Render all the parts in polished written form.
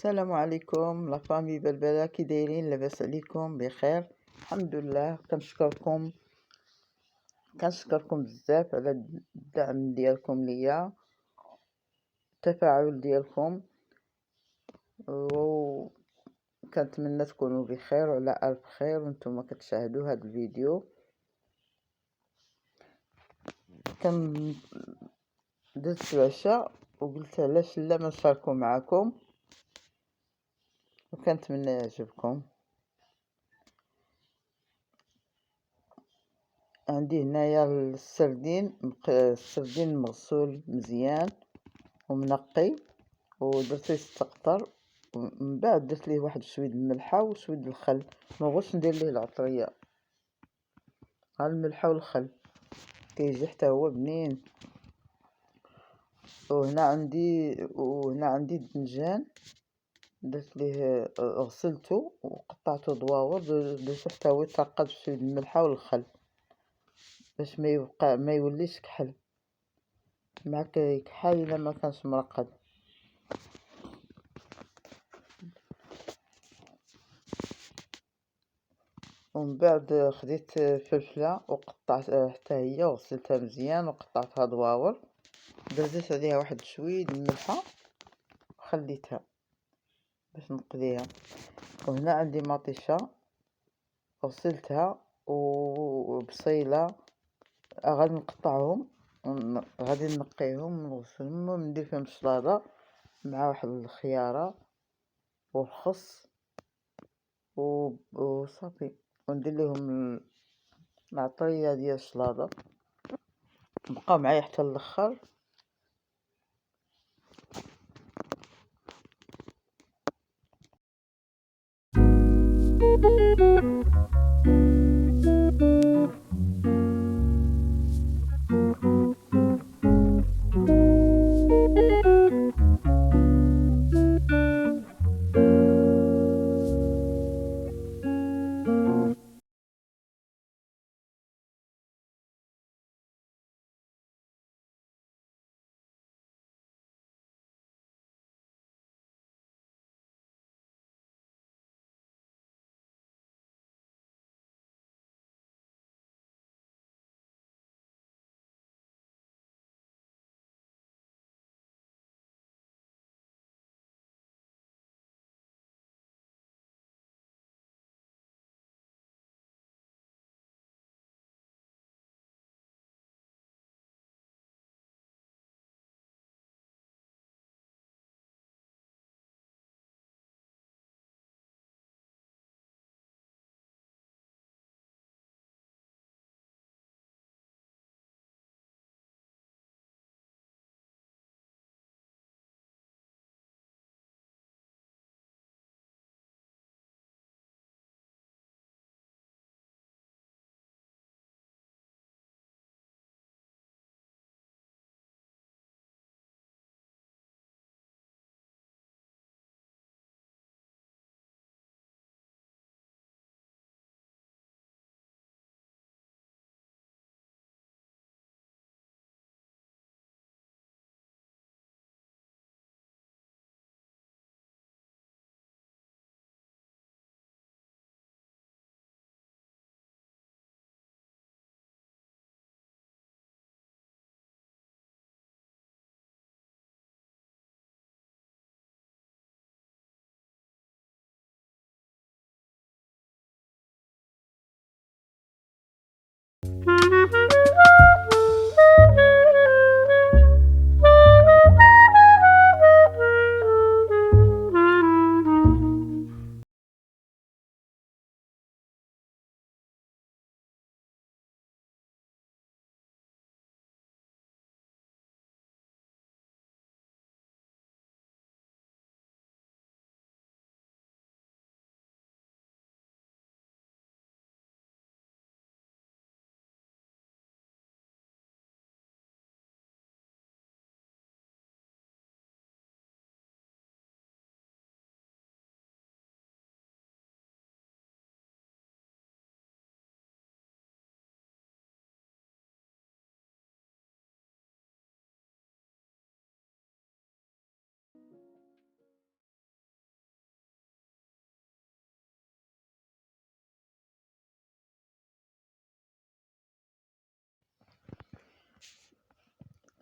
السلام عليكم لا فامي بلبلة، كي دايرين؟ لاباس عليكم؟ بخير الحمد لله. كنشكركم بزاف على الدعم ديالكم ليا، التفاعل ديالكم، و كنتمنى تكونوا بخير وعلى الف خير وانتم كتشاهدوا هذا الفيديو. كان درت العشاء وقلت علاش لا ما نشاركو معكم، وكنتمنى يعجبكم. عندي هنايا السردين مغسول مزيان ومنقي، ودرت يستقطر، ومن بعد درت ليه واحد شويه الملحه وشويه الخل، ما بغيتش ندير ليه العطريه، ها الملحه والخل كيجي حتى هو بنين. وهنا عندي الدنجان، درت ليه غسلته وقطعته دواور، درت حتى هو يترقد بشويه الملحه والخل باش ما يوليش كحل، مع كيكحل الا ما كانش مرقد. ومن بعد خديت فلفله وقطعت حتى هي وغسلتها مزيان وقطعتها دواور، درت عليها واحد شويه الملحه وخليتها باش نقضيها. وهنا عندي مطيشه غسلتها، وبصيله غادي نقطعهم، غادي نقيهم ونغسلهم وندير فيهم الشلاضه مع واحد الخياره والخس وصافي، وندير لهم العطريه ديال الشلاضه. بقاو معايا حتى الاخر.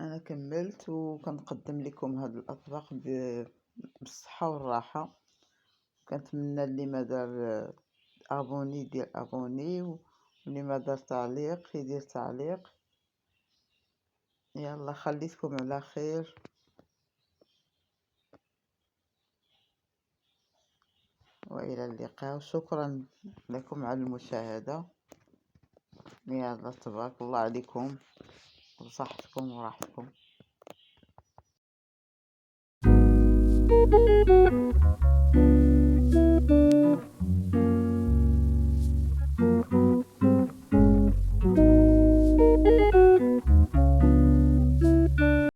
انا كملت وكنقدم لكم هاد الاطباق بالصحه والراحه. كنتمنى اللي ما دار ابوني يدير ابوني، واللي ما دار تعليق يدير تعليق. يلا خليتكم على خير، والى اللقاء، شكرا لكم على المشاهده. يلا تبارك الله عليكم وصحتكم وراحتكم.